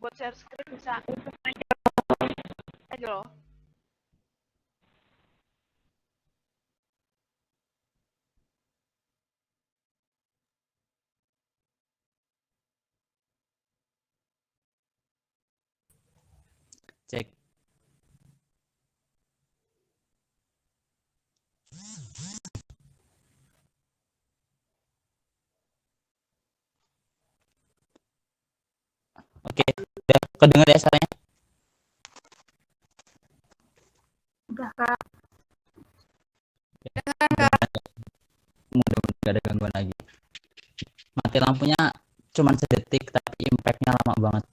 buat share screen bisa aja loh. Cek. Oke, udah kedengar ya suaranya? Udah Kak. Mudah-mudahan gak ada gangguan lagi. Mati lampunya cuman sedetik tapi impactnya lama banget.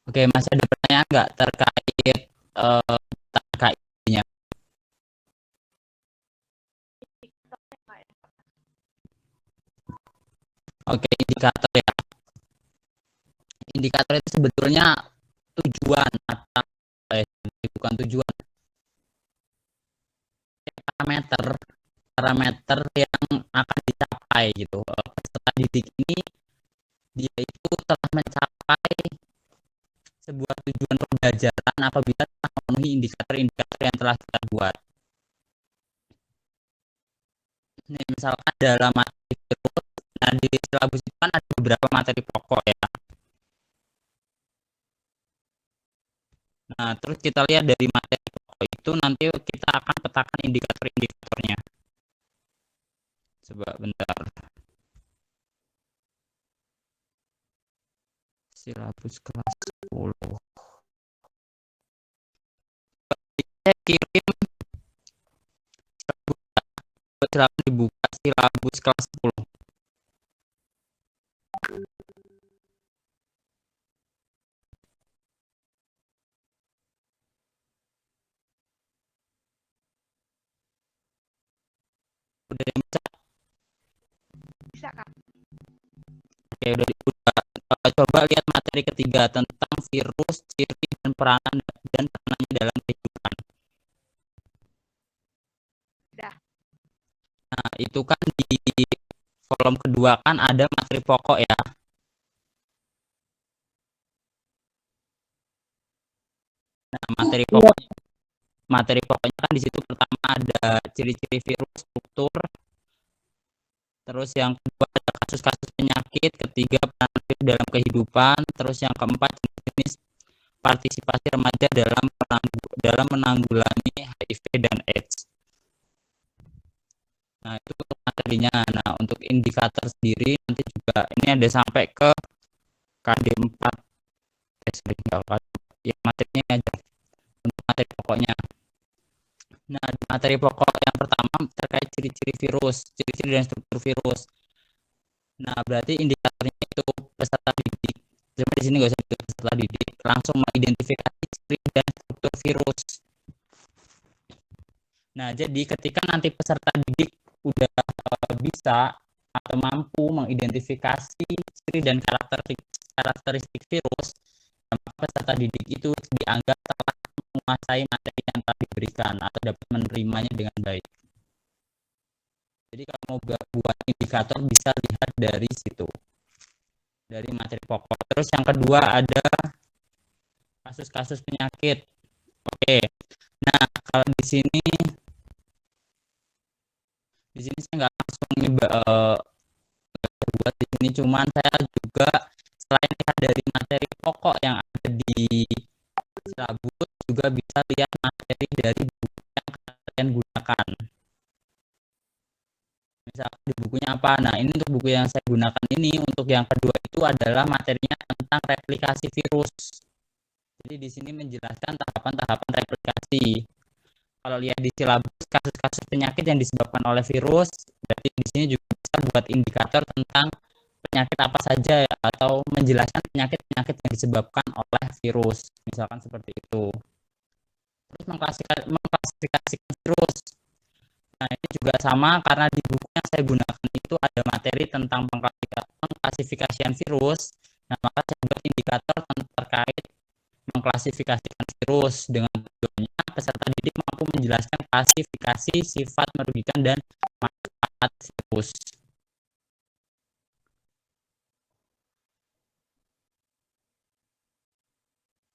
Oke, masih ada pertanyaan nggak terkait KI-nya? Oke, indikator ya. Indikator itu sebetulnya tujuan atau bukan tujuan, parameter yang akan dicapai gitu. Peserta didik ini dia itu telah mencapai sebuah tujuan pembelajaran apabila telah memenuhi indikator-indikator yang telah kita buat. Ini misalkan dalam materi virus, nah di silabus itu kan ada beberapa materi pokok ya. Nah, terus kita lihat dari materi pokok itu nanti kita akan petakan indikator-indikatornya. Coba bentar. Silabus kelas 10. Saya kirim silabus dibuka silabus kelas 10. Udah yang bisa? Bisa Kak. Oke, udah coba lihat materi ketiga tentang virus, ciri dan peranannya dalam kehidupan. Udah. Nah, itu kan di kolom kedua kan ada materi pokok ya. Nah, materi pokoknya kan di situ pertama ada ciri-ciri virus, struktur, terus yang kedua ada kasus-kasus penyakit, ketiga peran virus dalam kehidupan, terus yang keempat jenis partisipasi remaja dalam menanggulangi HIV dan AIDS. Nah, itu untuk materinya. Nah, untuk indikator sendiri nanti juga ini ada sampai ke KD4. Ya, materinya aja untuk materi pokoknya. Nah, materi pokok yang pertama terkait ciri-ciri virus, ciri-ciri dan struktur virus. Nah, berarti indikatornya itu peserta didik. Coba di sini nggak usah peserta didik, langsung mengidentifikasi ciri dan struktur virus. Nah, jadi ketika nanti peserta didik udah bisa atau mampu mengidentifikasi ciri dan karakteristik virus, maka peserta didik itu dianggap telah menguasai materi yang telah diberikan atau dapat menerimanya dengan baik. Jadi kalau mau buat indikator bisa lihat dari situ, dari materi pokok. Terus yang kedua ada kasus-kasus penyakit. Oke, nah kalau di sini saya nggak langsung buat di sini, cuman saya juga selain lihat dari materi pokok yang ada di silabus juga bisa lihat materi dari buku yang kalian gunakan. Misalkan di bukunya apa? Nah, ini untuk buku yang saya gunakan ini, untuk yang kedua itu adalah materinya tentang replikasi virus. Jadi di sini menjelaskan tahapan-tahapan replikasi. Kalau lihat di silabus kasus-kasus penyakit yang disebabkan oleh virus, berarti di sini juga bisa buat indikator tentang penyakit apa saja ya, atau menjelaskan penyakit-penyakit yang disebabkan oleh virus, misalkan seperti itu. Terus mengklasifikasikan virus. Nah, ini juga sama karena di buku yang saya gunakan itu ada materi tentang pengklasifikasian virus. Nah, maka saya buat indikator terkait mengklasifikasikan virus dengan tujuannya peserta didik mampu menjelaskan klasifikasi sifat merugikan dan manfaat virus.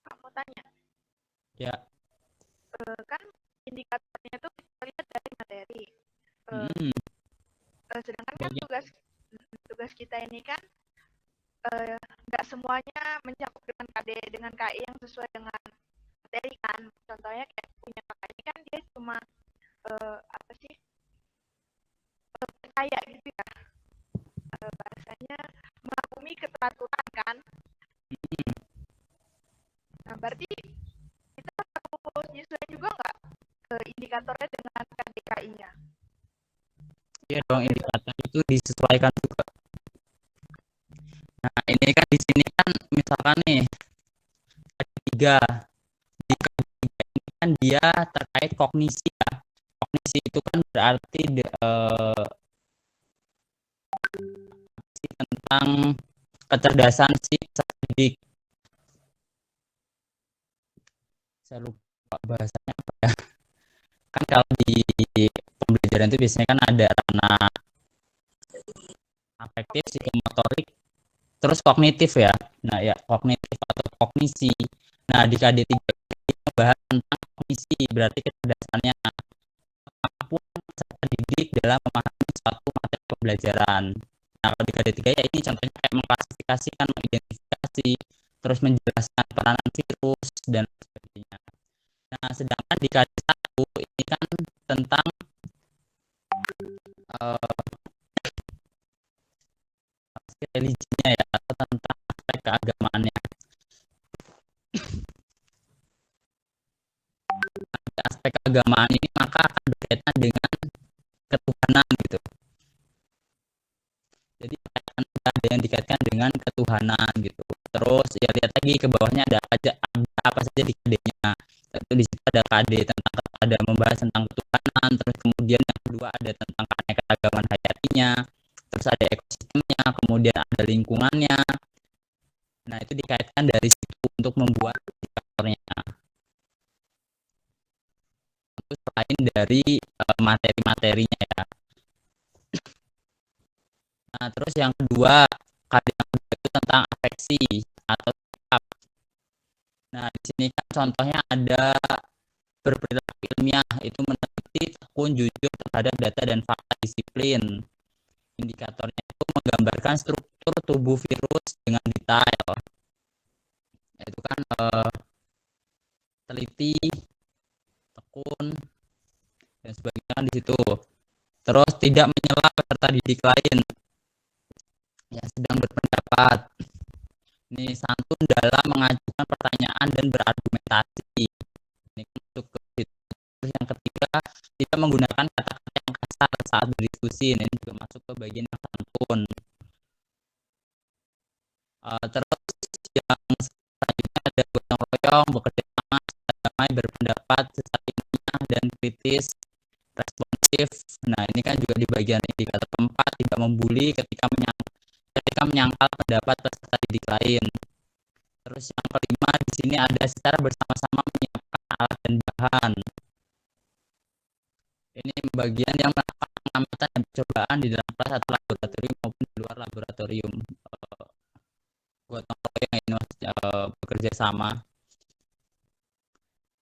Aku mau tanya, Ya. kan indikatornya itu kita lihat dari materi. Hmm. Sedangkan kan tugas kita ini kan nggak semuanya mencakup dengan KD dengan KI yang sesuai dengan materi kan. Contohnya kayak punya KI kan dia cuma apa sih percaya gitu ya, bahasanya mengagumi keteraturan kan. Nah berarti kita perlu nyesuaiin juga nggak indikatornya dengan KDKI-nya? Iya dong, indikator itu disesuaikan juga. Nah ini kan di sini kan misalkan nih tiga, di ketiga ini kan dia terkait kognisi ya. Kognisi itu kan berarti tentang kecerdasan si peserta didik. Saya lupa bahasanya apa ya. Kan kalau di pembelajaran itu biasanya kan ada ranah afektif, psikomotorik, terus kognitif ya. Nah ya kognitif atau kognisi. Nah di KD3 kita membahas tentang kognisi, berarti kecerdasannya, kemampuan peserta didik dalam memahami suatu materi pembelajaran. Nah kalau di KD3 ya ini contohnya kayak mengklasifikasikan, mengidentifikasi, terus menjelaskan peranan virus dan sebagainya. Nah sedangkan di KD1 ini kan tentang religinya ya, atau tentang aspek keagamaannya. Aspek keagamaan ini maka akan berkaitan dengan ketuhanan gitu. Jadi akan ada yang dikaitkan dengan ketuhanan gitu. Terus ya lihat lagi ke bawahnya ada apa saja di KD-nya. Itu di situ ada KD tentang ada membahas tentang ketuhanan, terus kemudian yang kedua ada tentang keanekaragaman hayatinya, terus ada ekosistemnya, kemudian ada lingkungannya. Nah itu dikaitkan dari situ untuk membuat indikatornya. Itu selain dari materi-materinya ya. Nah terus yang kedua, KD yang kedua itu tentang afeksi atau sikap. Nah di sini kan contohnya ada berperilaku ilmiah, itu meneliti, tekun, jujur terhadap data dan fakta disiplin. Indikatornya itu menggambarkan struktur tubuh virus dengan detail. Itu kan teliti, tekun, dan sebagainya kan di situ. Terus tidak menyela peserta didik lain yang sedang berpendapat. Ini santun dalam mengajukan pertanyaan dan berargumentasi. Ini untuk yang ketiga, tidak menggunakan kata-kata yang kasar saat berdiskusi. Ini juga masuk ke bagian yang santun. Terus yang selanjutnya ada gotong royong, bekerja sama, damai, berpendapat secara ilmiah dan kritis, responsif. Nah ini kan juga di bagian indikator keempat, tidak membuli ketika menyangkal pendapat peserta didik lain. Terus yang kelima di sini ada secara bersama-sama menyiapkan alat dan bahan. Ini bagian yang melakukan pengamatan dan percobaan di dalam kelas atau laboratorium maupun di luar laboratorium. Gotong royong ini bekerja sama.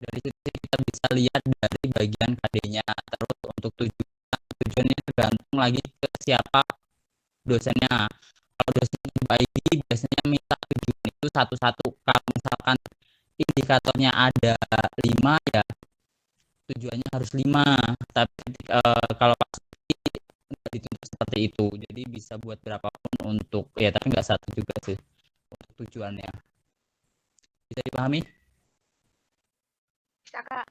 Dari situ kita bisa lihat dari bagian KD-nya. Terus untuk tujuan ini tergantung lagi ke siapa dosennya. Kalau dosennya baik, biasanya minta tujuan itu satu-satu. Kalau misalkan indikatornya ada 5 ya tujuannya harus 5. Tapi kalau nggak dituntut seperti itu, jadi bisa buat berapapun untuk ya, tapi nggak satu juga sih untuk tujuannya. Bisa dipahami? Bisa Kak.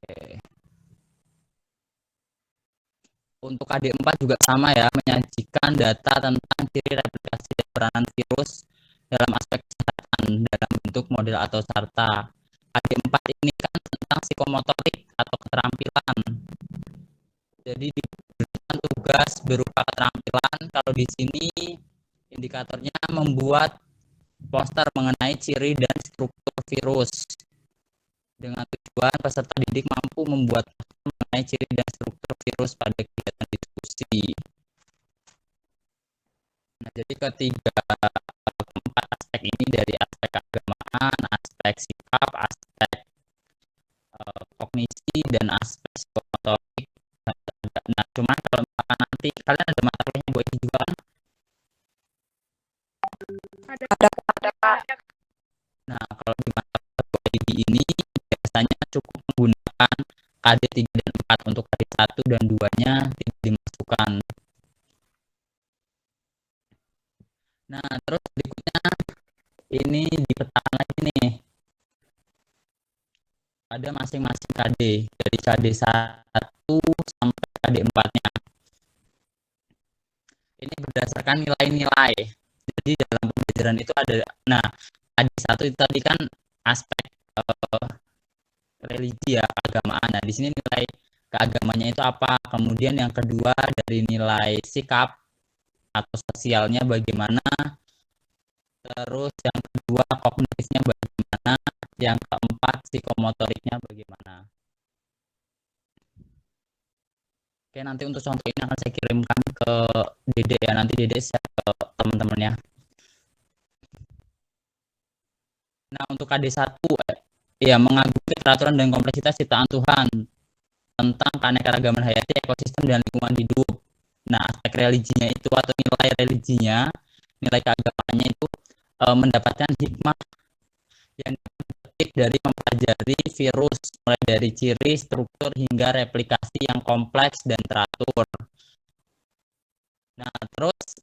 Oke. Untuk KD4 juga sama ya, menyajikan data tentang ciri replikasi dan peranan virus dalam aspek kesehatan dalam bentuk model atau sarta. KD4 ini kan tentang psikomotorik atau keterampilan. Jadi diberikan tugas berupa keterampilan. Kalau di sini indikatornya membuat poster mengenai ciri dan struktur virus. dengan tujuan peserta didik mampu membuat mengenai ciri dan struktur virus pada kegiatan diskusi. Nah, jadi keempat aspek ini dari aspek keagamaan, aspek sikap, aspek kognisi, dan aspek psikomotorik. Nah, cuman kalau misalkan nanti kalian ada mata kuliahnya buat ini juga kan? Ada Pak. Nah, kalau di mata kuliah ini biasanya cukup menggunakan KD 3 dan 4 untuk KD 1 dan 2-nya tidak dimasukkan. Nah, terus berikutnya ini dipetakan lagi nih. Ada masing-masing KD, dari KD 1 sampai KD 4-nya. Ini berdasarkan nilai-nilai. Jadi dalam pembelajaran itu ada, nah KD 1 itu tadi kan aspek religi ya, keagamaan. Nah, di sini nilai keagamanya itu apa? Kemudian yang kedua dari nilai sikap atau sosialnya bagaimana? Terus yang kedua kognitifnya bagaimana? Yang keempat psikomotoriknya bagaimana? Oke, nanti untuk contoh ini akan saya kirimkan ke Dede ya. Nanti Dede share ke teman-temannya. Nah, untuk KD1 ya mengagumi peraturan dan kompleksitas ciptaan Tuhan tentang keanekaragaman hayati, ekosistem, dan lingkungan hidup. Nah, aspek religinya itu atau nilai religinya, nilai keagamaannya itu mendapatkan hikmah yang dipetik dari mempelajari virus, mulai dari ciri, struktur, hingga replikasi yang kompleks dan teratur. Nah, terus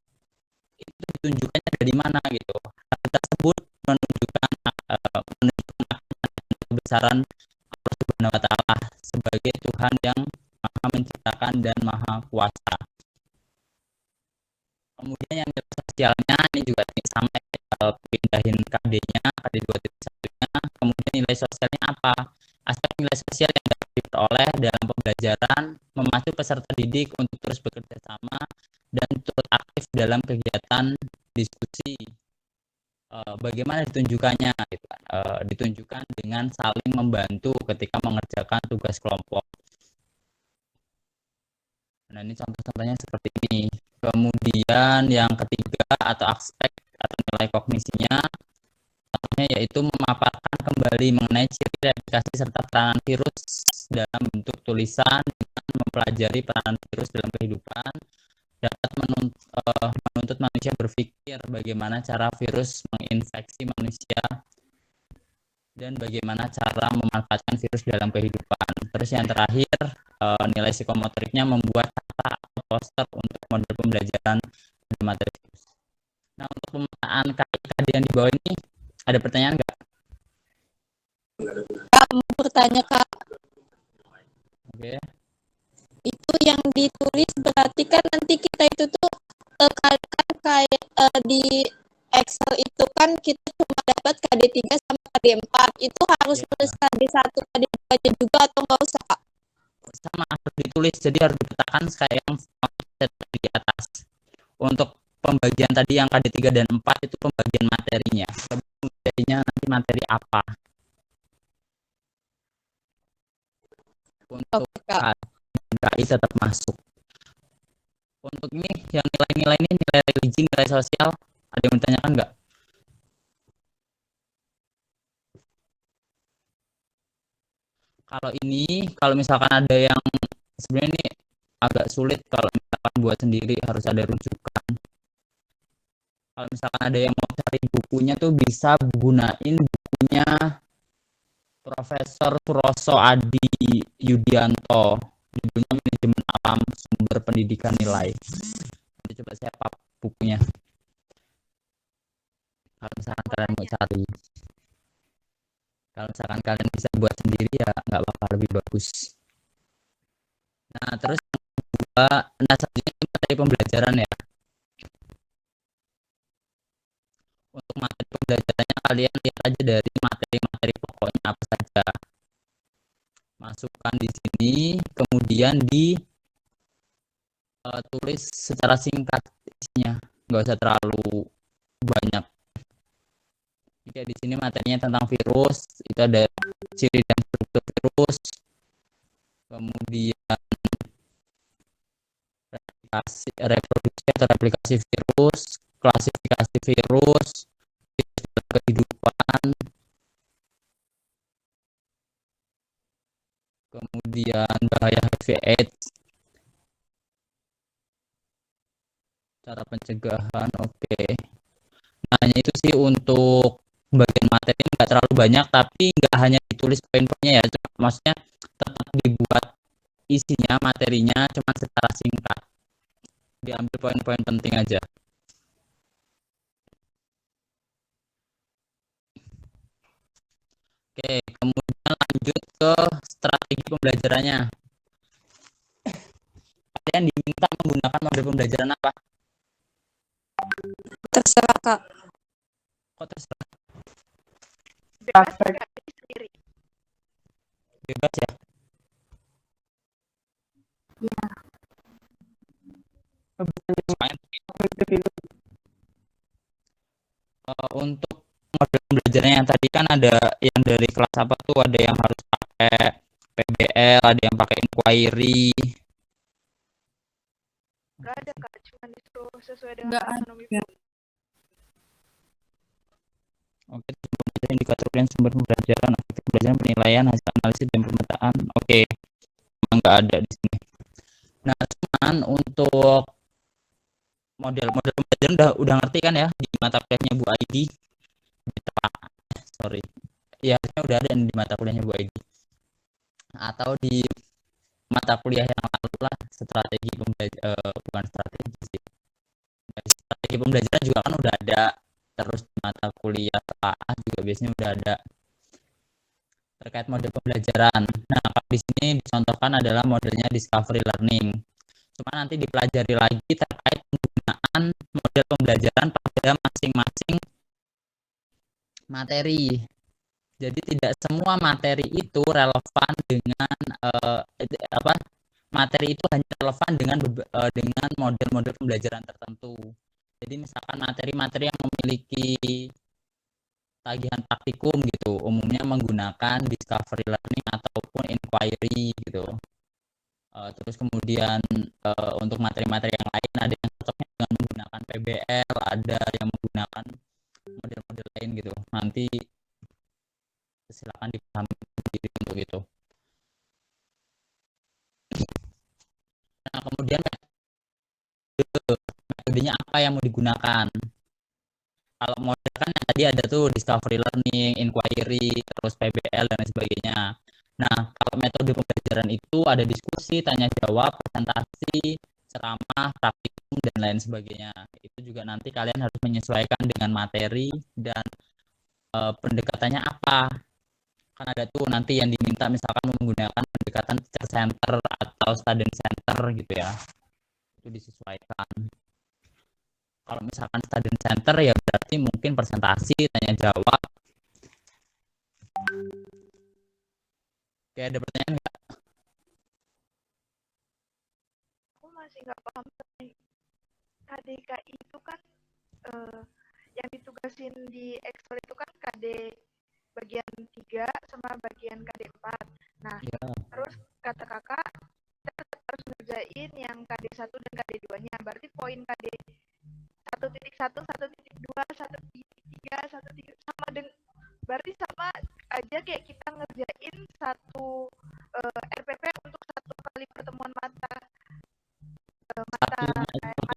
itu ditunjukkannya dari mana gitu. Hal tersebut menunjukkan kebesaran Allah Subhanahu wa Ta'ala sebagai Tuhan yang Maha Menciptakan dan Maha Kuasa. Kemudian yang sosialnya ini juga sama, pindahin KD-nya, KD 2.1-nya. Kemudian nilai sosialnya apa? Aspek nilai sosial yang dapat diperoleh dalam pembelajaran memacu peserta didik untuk terus bekerja sama dan turut aktif dalam kegiatan diskusi. Bagaimana ditunjukkannya? Gitu. Ditunjukkan dengan saling membantu ketika mengerjakan tugas kelompok. Nah, ini contoh-contohnya seperti ini. Kemudian yang ketiga atau aspek atau nilai kognisinya, contohnya yaitu memaparkan kembali mengenai ciri, replikasi, serta peranan virus dalam bentuk tulisan dengan mempelajari peranan virus dalam kehidupan, dapat menuntut manusia berpikir bagaimana cara virus menginfeksi manusia dan bagaimana cara memanfaatkan virus dalam kehidupan. Terus yang terakhir, nilai psikomotoriknya membuat kata atau poster untuk model pembelajaran pada materi virus. Nah, untuk pemetaan KIKD yang di bawah ini, ada pertanyaan nggak? Kak, mau bertanya Kak, Oke. itu yang ditulis berarti kan nanti kita itu tuh kan kayak di Excel itu kan kita cuma dapat KD 3 sama KD 4. Itu harus Ya, tulis KD 1, KD 2 juga atau nggak usah Kak? sama harus ditulis, jadi harus dipetakan kayak yang di atas. Untuk pembagian tadi yang KD 3 dan 4 itu pembagian materinya. Materinya nanti materi apa? Untuk KI tetap masuk. Untuk ini yang nilai-nilai ini, nilai religi, nilai sosial, ada yang bertanyakan nggak? Kalau ini, kalau misalkan ada yang sebenarnya ini agak sulit kalau misalkan buat sendiri, harus ada rujukan. Kalau misalkan ada yang mau cari bukunya tuh bisa gunain bukunya Profesor Suroso Adi Yudianto, judulnya Manajemen Alam Sumber Pendidikan Nilai. Nanti coba saya pap bukunya kalau misalkan kalian mau cari. Kalau misalkan kalian bisa buat sendiri ya nggak apa-apa, lebih bagus. Nah, terus yang kedua, nah selanjutnya itu materi pembelajaran ya. Untuk materi pembelajarannya kalian lihat aja dari materi-materi pokoknya apa saja. Masukkan di sini, kemudian tulis secara singkat isinya, nggak usah terlalu banyak. Oke, di sini materinya tentang virus, itu ada ciri dan struktur virus, kemudian reproduksi atau replikasi virus, klasifikasi virus, kehidupan, kemudian bahaya HIV/AIDS, cara pencegahan. Oke. Nah, hanya itu sih untuk bagian materi, nggak terlalu banyak, tapi nggak hanya ditulis poin-poinnya ya, maksudnya tetap dibuat isinya, materinya, cuma secara singkat, diambil poin-poin penting aja. Oke, kemudian lanjut ke strategi pembelajarannya. Kalian diminta menggunakan model pembelajaran apa? Terserah, Kak. Kok terserah? Bebas nggak sendiri. Bebas ya? Untuk model pembelajarannya yang tadi kan ada yang dari kelas apa tuh, ada yang harus pakai PBL, ada yang pakai inquiry. Nggak ada Kak, cuma disuruh sesuai dengan Nggak taksonomi. ada. Oke, pembelajaran indikator dan sumber pembelajaran, efektif pembelajaran, penilaian, hasil analisis dan pemetaan. Oke, memang nggak ada di sini. Nah, cuman untuk model pembelajaran udah ngerti kan ya di mata kuliahnya Bu Aidi? Sorry, ya harusnya udah ada di mata kuliahnya Bu Aidi atau di mata kuliah yang lalu lah, strategi pembelajaran, bukan strategi sih, strategi pembelajaran juga kan udah ada, terus di mata kuliah TPA juga biasanya udah ada terkait model pembelajaran. Nah, kalau di sini dicontohkan adalah modelnya discovery learning. Cuma nanti dipelajari lagi terkait penggunaan model pembelajaran pada masing-masing materi. Jadi tidak semua materi itu relevan dengan materi itu hanya relevan dengan model-model pembelajaran tertentu. Jadi misalkan materi-materi yang memiliki tagihan praktikum gitu, umumnya menggunakan discovery learning ataupun inquiry gitu. Terus kemudian untuk materi-materi yang lain ada yang cocoknya dengan menggunakan PBL, ada yang menggunakan model-model lain gitu. Nanti silakan dipahami sendiri untuk itu. Nah, kemudian metodenya apa yang mau digunakan? Kalau model kan yang tadi ada tuh discovery learning, inquiry, terus PBL dan lain sebagainya. Nah, kalau metode pembelajaran itu ada diskusi, tanya jawab, presentasi, ceramah, praktikum dan lain sebagainya. Itu juga nanti kalian harus menyesuaikan dengan materi dan pendekatannya apa. Kan ada tuh nanti yang diminta misalkan menggunakan pendekatan teacher center atau student center gitu ya. Itu disesuaikan. Kalau misalkan student center ya berarti mungkin presentasi, tanya jawab. Oke, ada pertanyaan nggak? Aku masih nggak paham nih. KDKI itu kan yang ditugasin di Excel itu kan KD bagian 3 sama bagian KD 4. Nah, Ya. terus kata kakak kita harus ngerjain yang KD 1 dan KD 2-nya. Berarti poin KD 1.1, 1.2, 1.3, 1.3 sama dengan berarti sama aja kayak kita ngerjain satu RPP untuk satu kali pertemuan mata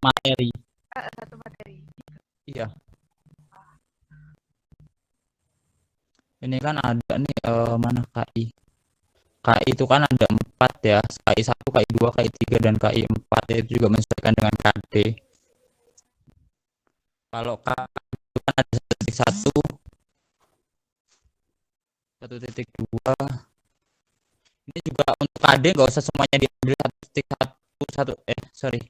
materi. Satu materi. Iya. Ini kan ada nih mana KI. KI itu kan ada 4 ya, KI 1, KI 2, KI 3 dan KI 4 itu juga menyesuaikan dengan KD. Kalau KI itu kan ada 1.1, 1.2. Ini juga untuk KD nggak usah semuanya diambil 1.1 sorry.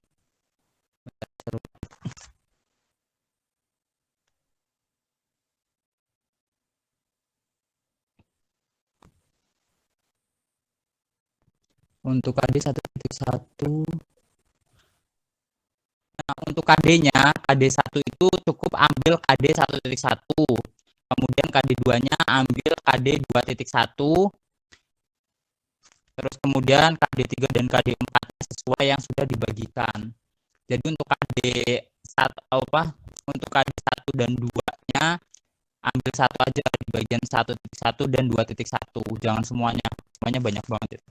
Untuk KD 1.1. Nah, untuk KD-nya, KD 1 itu cukup ambil KD 1.1. Kemudian KD2-nya ambil KD 2.1. Terus kemudian KD3 dan KD4 sesuai yang sudah dibagikan. Jadi untuk untuk KD1 dan 2-nya ambil satu aja di bagian 1.1 dan 2.1. Jangan semuanya. Semuanya banyak banget itu.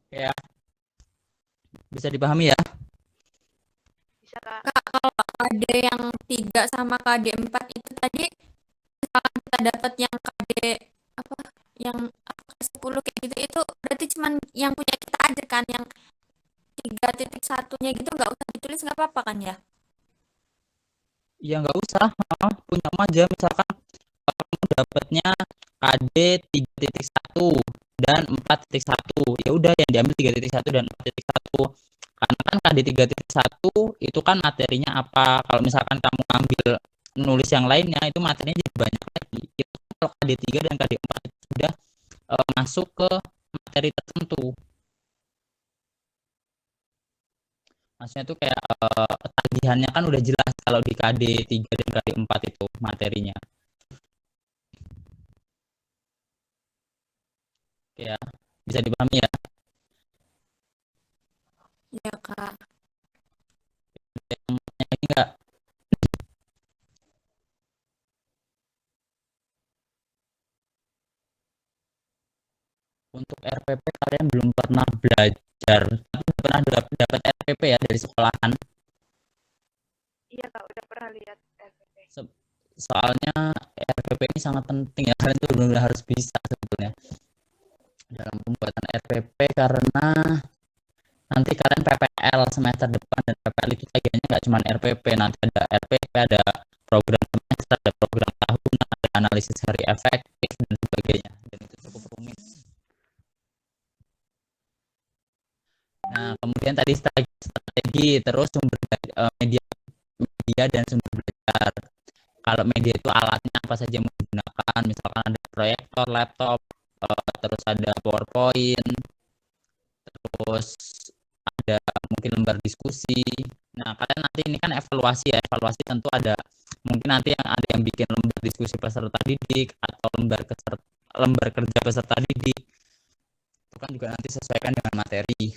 Oke ya. Bisa dipahami ya? Bisa Kak. Kak, kalau KD yang 3 sama KD 4 itu tadi, misalkan kita dapat yang KD apa yang 10 kayak gitu, itu berarti cuman yang punya kita aja kan, yang 3.1-nya gitu nggak usah ditulis, nggak apa-apa kan ya? Ya nggak usah, punya aja. Misalkan kamu dapatnya KD 3.1 dan 4.1, ya udah yang diambil 3.1 dan 4.1. Karena kan KD 3.1 itu kan materinya apa? Kalau misalkan kamu ambil nulis yang lainnya, itu materinya jadi banyak lagi. Itu kalau KD 3 dan KD 4 itu sudah masuk ke materi tertentu. Maksudnya tuh kayak tagihannya kan udah jelas kalau di KD 3 dan KD 4 itu materinya. Oke ya, bisa dipahami ya? Ya Kak. Yang ini enggak? Untuk RPP kalian belum pernah belajar, tapi pernah dapat RPP ya dari sekolahan. Iya Kak, udah pernah lihat RPP. Soalnya RPP ini sangat penting ya, kalian tuh benar-benar harus bisa sebetulnya dalam pembuatan RPP, karena nanti kalian PPL semester depan, dan PPL itu tagihannya nggak cuma RPP, nanti ada RPP, ada program semester, ada program tahunan, ada analisis hari efektif dan sebagainya, dan itu cukup rumit. Nah, kemudian tadi strategi, terus sumber media dan sumber belajar. Kalau media itu alatnya apa saja yang menggunakan, misalkan ada proyektor, laptop, terus ada PowerPoint, terus ada mungkin lembar diskusi. Nah, kalian nanti ini kan evaluasi ya, evaluasi tentu ada, mungkin nanti ada yang bikin lembar diskusi peserta didik atau lembar kerja peserta didik. Itu kan juga nanti sesuaikan dengan materi.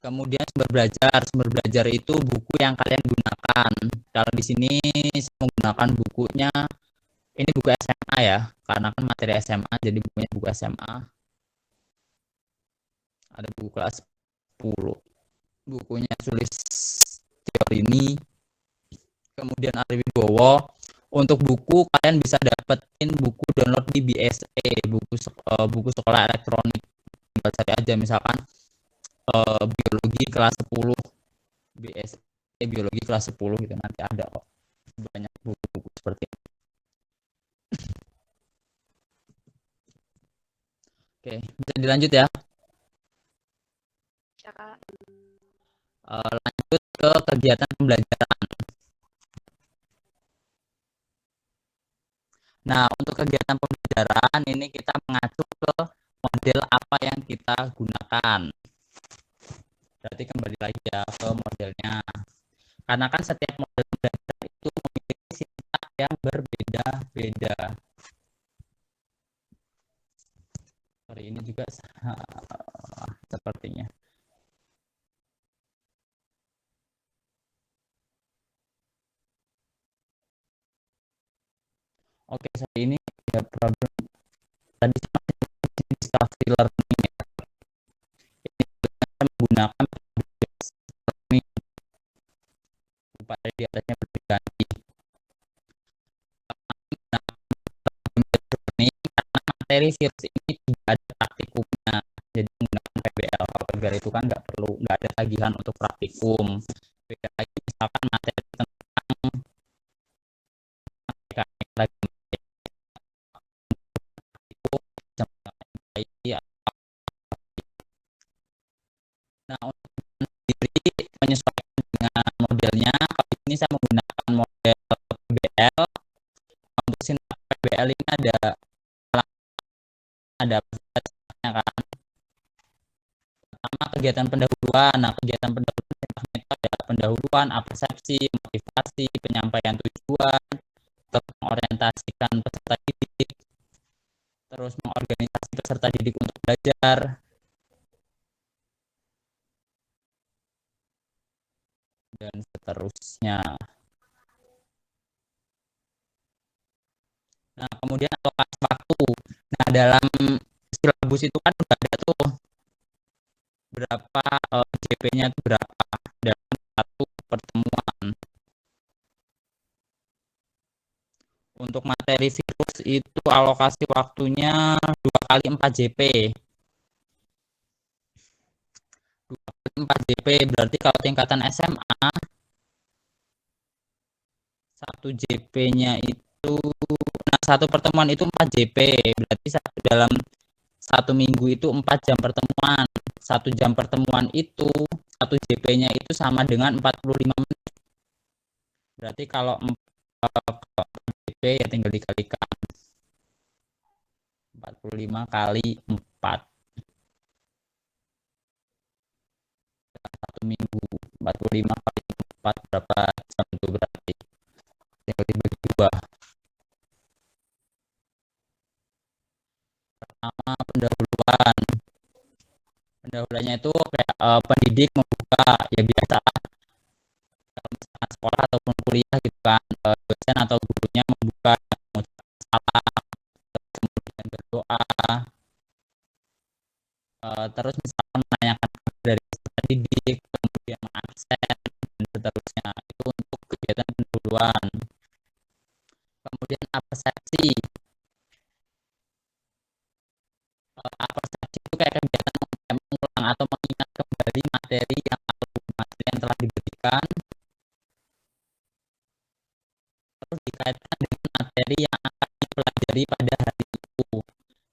Kemudian sumber belajar itu buku yang kalian gunakan. Kalau di sini saya menggunakan bukunya, ini buku SMA ya, karena kan materi SMA, jadi bukunya buku SMA. Ada buku kelas 10. Bukunya tulis teori ini. Kemudian Ari Wibowo. Untuk buku kalian bisa dapetin buku download di BSE, buku sekolah elektronik. Tinggal cari aja misalkan biologi kelas 10, BSE biologi kelas 10 gitu, nanti ada kok banyak buku-buku seperti ini. Oke, bisa dilanjut ya. Ya Kak. Lanjut ke kegiatan pembelajaran. Nah, untuk kegiatan pembelajaran ini kita mengacu ke model apa yang kita gunakan. Berarti kembali lagi ya ke modelnya. Karena kan setiap model belajar itu memiliki sifat yang berbeda-beda. Hari ini juga sepertinya. Oke, saat ini ada problem. Tadi self learning ya. Ini menggunakan pada di atasnya berganti. Karena materi virus ini tidak ada praktikumnya, jadi menggunakan PBL. Kalau PBL itu kan nggak ada tagihan untuk praktikum. Beda lagi misalkan materi tentang nah, untuk sendiri menyesuaikan dengan modelnya. Kali ini saya menggunakan model PBL. Untuk sintak PBL ini ada kan. Pertama kegiatan pendahuluan. Nah, kegiatan pendahuluan itu ada pendahuluan, apersepsi, motivasi, penyampaian tujuan, terus mengorientasikan peserta didik, terus mengorganisasi peserta didik untuk belajar, dan seterusnya. Nah, kemudian alokasi waktu. Nah, dalam silabus itu kan udah ada tuh berapa JP-nya itu berapa dalam satu pertemuan. Untuk materi virus itu alokasi waktunya 2 kali 4 JP. 2 kali 4 JP berarti kalau tingkatan SMA 1 JP-nya itu, nah satu pertemuan itu 4 JP, berarti dalam 1 minggu itu 4 jam pertemuan. 1 jam pertemuan itu 1 JP-nya itu sama dengan 45 menit. Berarti kalau 4 JP ya tinggal dikalikan 45 kali 4 1 minggu. 45 kali 4 berapa jam itu berarti tinggal dibagi 2. Pertama, pendahuluannya itu kayak pendidik membuka, ya biasa kalau misalkan sekolah ataupun kuliah gitu kan, dosen atau gurunya membuka, mengucapkan salam, kemudian berdoa, terus misalkan menanyakan kabar dari peserta didik, kemudian mengabsen dan seterusnya. Itu untuk kegiatan pendahuluan. Kemudian apersepsi. Apersepsi itu kayak kegiatan mengulang atau mengingat kembali materi yang telah diberikan, terus dikaitkan dengan materi yang akan dipelajari pada hari itu.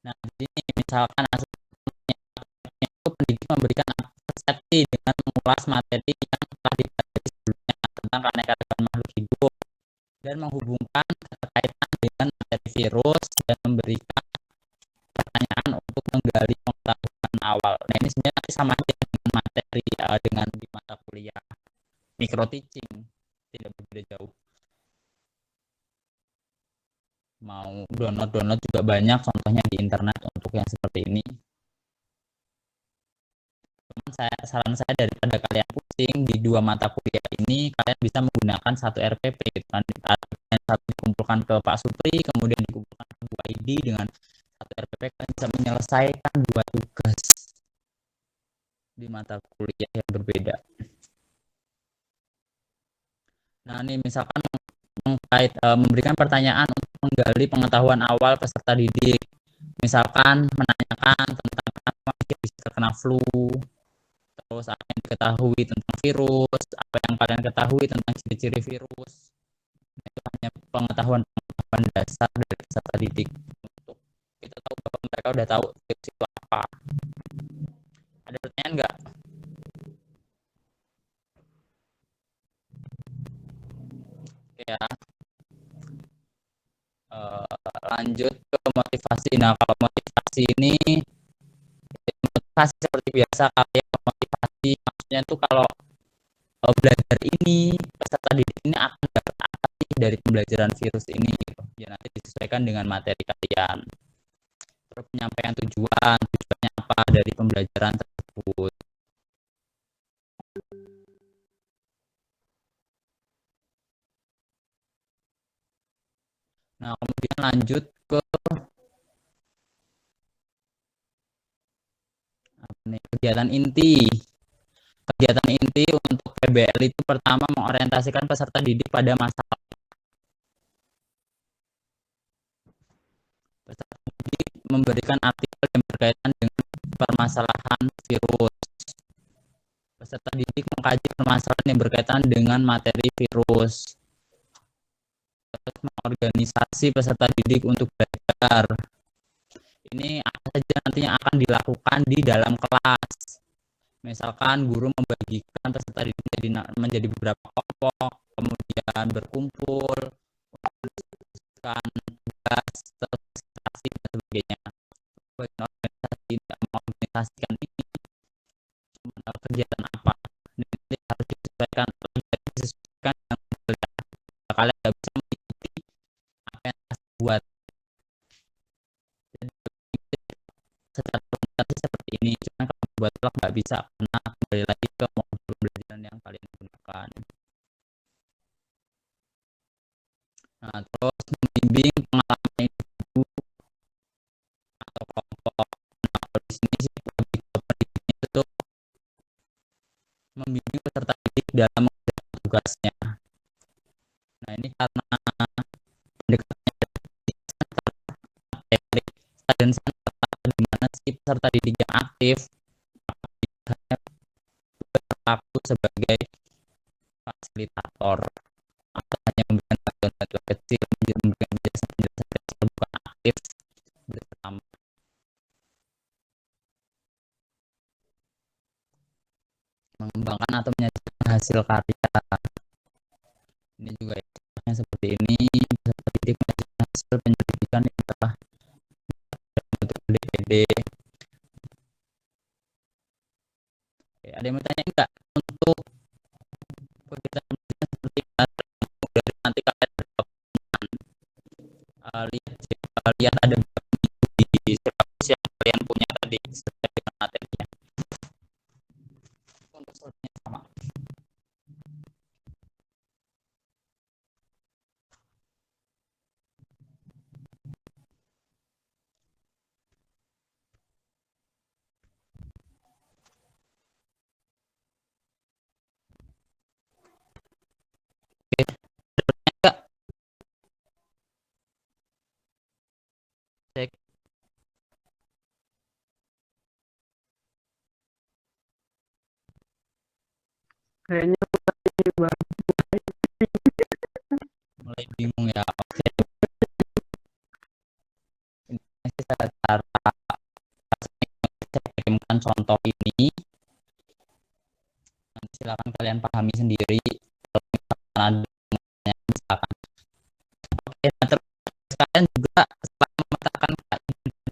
Nah, di sini misalkan itu pendidik memberikan persepsi dengan mengulas materi yang telah dipelajari sebelumnya tentang keanekaragaman makhluk hidup dan menghubungkan keterkaitan dengan materi virus dan memberikan pertanyaan untuk menggali pengetahuan awal. Nah, ini sebenarnya nanti sama aja dengan materi dengan di mata kuliah micro teaching, tidak berbeda jauh. Mau download juga banyak contohnya di internet untuk yang seperti ini. Saran saya daripada kalian pusing di 2 mata kuliah ini, kalian bisa menggunakan 1 RPP gitu kan. Satu dikumpulkan ke Pak Supri, kemudian dikumpulkan ke Bu ID, dengan 1 RPP kalian bisa menyelesaikan 2 tugas di mata kuliah yang berbeda. Nah, ini misalkan memberikan pertanyaan untuk menggali pengetahuan awal peserta didik. Misalkan menanyakan tentang kenapa bisa terkena flu, terus apa yang diketahui tentang virus, apa yang kalian ketahui tentang ciri-ciri virus. Itu hanya pengetahuan dasar dari peserta didik untuk kita tahu bahwa mereka udah tahu virus itu apa. Ada pertanyaan nggak? Ya, lanjut ke motivasi. Nah, kalau motivasi ini motivasi seperti biasa, kalian motivasi maksudnya itu kalau belajar ini, peserta didik ini akan dapat apa sih dari pembelajaran virus ini gitu. Ya nanti disesuaikan dengan materi kalian. Terus penyampaian tujuannya apa dari pembelajaran tersebut. Nah, kemudian lanjut ke kegiatan inti. Kegiatan inti untuk PBL itu pertama mengorientasikan peserta didik pada masalah. Peserta didik memberikan artikel yang berkaitan dengan permasalahan virus. Peserta didik mengkaji permasalahan yang berkaitan dengan materi virus. Terus mengorganisasi peserta didik untuk belajar. Ini apa saja nantinya akan dilakukan di dalam kelas. Misalkan guru membagikan peserta didik menjadi beberapa kelompok, kemudian berkumpul, melakukan tugas, terus presentasi dan sebagainya. Mengorganisasikan ini kegiatan apa, dan nanti harus disesuaikan disesuaikan dengan model kalian nggak bisa mengikuti apa yang saya buat. Jadi secara presentasi seperti ini, cuma kalau buat vlog nggak bisa karena kembali lagi ke modul pembelajaran yang kalian gunakan. Nah, terus membimbing pengalaman individu atau kelompok. Nah, kalau di sini sih lebih ke pendidiknya itu membimbing peserta didik dalam mengerjakan tugasnya. Nah, ini karena pendekatannya materi dan di mana sih peserta didik yang aktif hanya berlaku sebagai fasilitator atau hanya memberikan bantuan kecil, memberikan penjelasan kecil, bukan aktif bersama. Mengembangkan atau menyajikan hasil karya. Ini juga ya, seperti ini, peserta didik menyajikan hasil penyelidikan yang telah bentuk DPD. Oke, ada yang mau tanya enggak untuk kegiatan seperti dari nanti kalian lihat ada di siapapun yang kalian punya tadi sesuai dengan materinya. Untuk slide-nya sama. Oke, enggak cek. Kayaknya Mulai bingung ya. Oke, ini cara saya kirimkan contoh ini. Nanti silakan kalian pahami sendiri. Kalau misalkan ada yang silakan. Oke, nah terus kalian juga setelah memetakan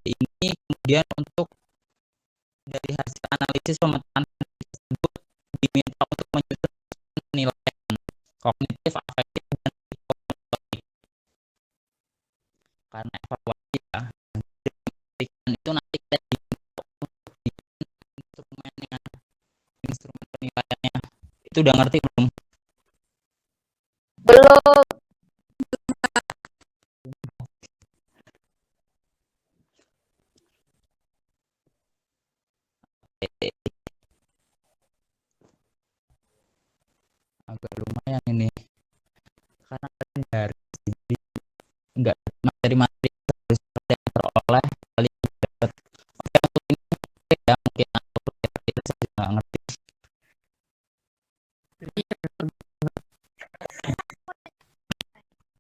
ini, kemudian untuk dari hasil analisis pemetaan tersebut diminta untuk menyusun penilaian kognitif, afektif, dan psikomotorik. Karena evaluasi ya, itu nanti kita diminta untuk bikin instrumennya, instrumen penilaiannya. Itu udah ngerti belum? Belum. Agak lumayan ini karena kan dari jadi enggak materi-materi yang teroleh kali dapat. Oke, untuk ini ya mungkin untuk kita saya nggak ngerti.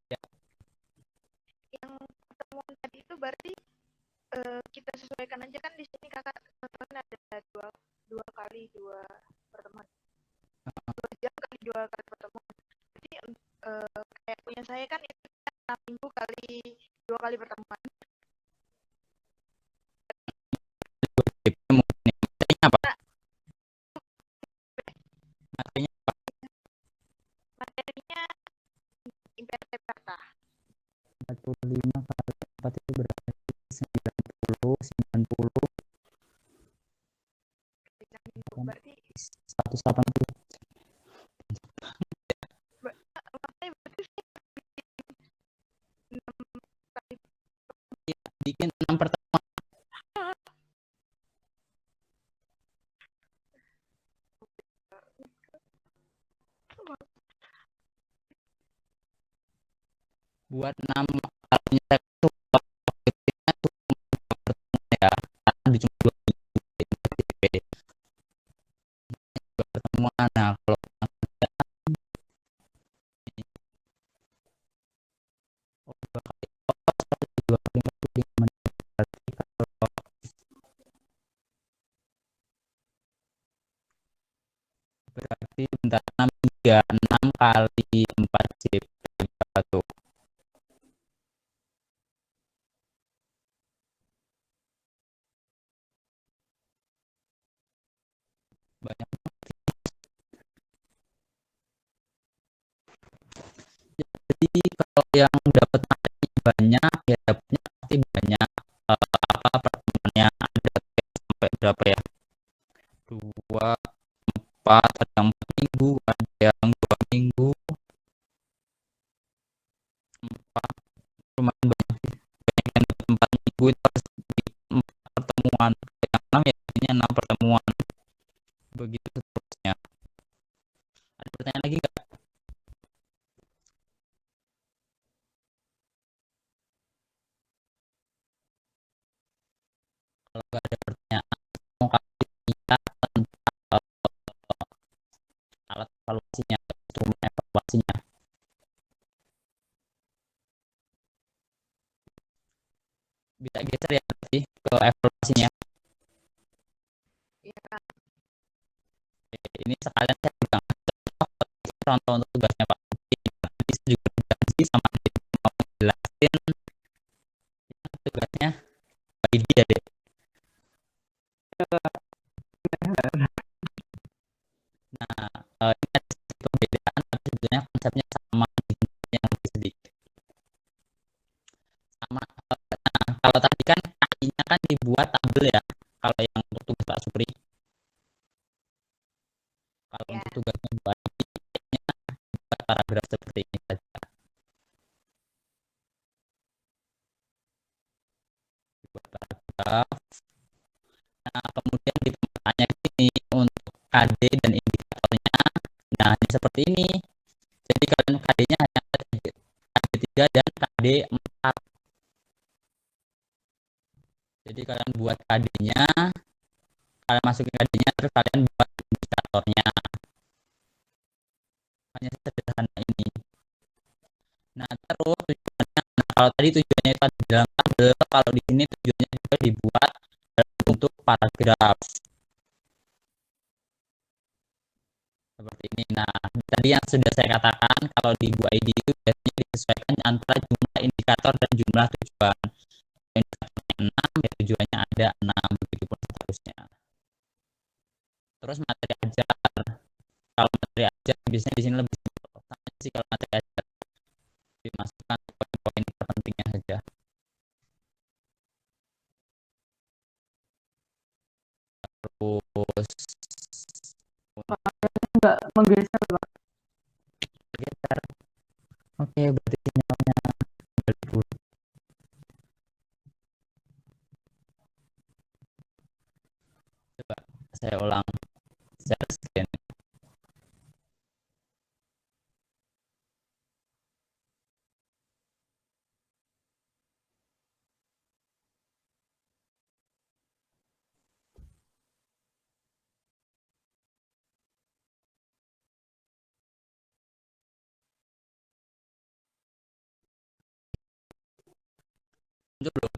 Ya, Yang pertemuan tadi itu berarti kita sesuaikan aja kan di sini kakak teman ada dua kali dua pertemuan 2 jam kali 2 kali pertemuan. Jadi kayak punya saya kan itu 6 minggu kali 2 kali pertemuan. mungkin materinya apa? Nah, Materinya materinya imperatif kata 45 kali 4 itu berarti 90 berarti 180. makanya berarti 6 kali Ya, bikin 6 pertemuan buat 6 kalau nyata itu ya karena cuma 2 pertemuan. Nah, kalau dua kali 45 menit berarti kalau berarti bentar 6 kali 4 JP berapa tuh? Banyak Jadi kalau yang dapat materi banyak ya dapatnya pasti banyak. Apa pertemuannya ada sampai berapa ya? 2, 4, ada yang 4 minggu, ada yang 2 minggu, 4, lumayan banyak sih. Banyak yang dapat 4 minggu itu harus di 4 pertemuan. Yang 6 ya jadinya 6 pertemuan. Begitu seterusnya. Ada pertanyaan lagi nggak? Kalau nggak ada pertanyaan, mau kasih lihat tentang alat evaluasinya, instrumen evaluasinya. Bisa geser ya nanti ke evaluasinya. Iya Kak. Oke, ini sekalian saya pegang contoh untuk tugasnya Pak. Nanti saya juga berjanji sama adik mau jelasin tugasnya bagi dia deh. Nah, ini ada sedikit perbedaan, tapi sebetulnya konsepnya sama, yang lebih sedikit. Sama, nah, kalau tadi kan KI-nya kan dibuat tabel ya, kalau yang untuk tugas Pak Supri. Kalau Ya. untuk tugasnya buat paragraf seperti ini saja. Buat paragraf. Nah, kemudian di pertanyaan ini untuk KD dan indikatornya. Nah, ini seperti ini. Jadi kalian KD-nya hanya KD3 dan KD4. Jadi kalian buat KD-nya, kalian masukin KD-nya, terus kalian buat indikatornya. Hanya sederhana ini. Nah, terus tujuannya, nah kalau tadi tujuannya itu ada di dalam tabel, kalau di sini tujuannya juga dibuat dalam bentuk paragraf. Seperti ini. Nah, tadi yang sudah saya katakan, kalau di Bu ID itu biasanya disesuaikan antara jumlah indikator dan jumlah tujuan. Indikatornya 6, ya tujuannya ada 6, begitu pun seterusnya. Terus materi ajar. Kalau materi ajar biasanya di sini lebih simpel. Sama sih kalau materi ajar dimasukkan poin-poin terpentingnya saja. Terus Nggak menggeser Pak. geser. Oke, berarti sinyalnya kembali dulu. Coba saya ulang share screen. Muncul belum?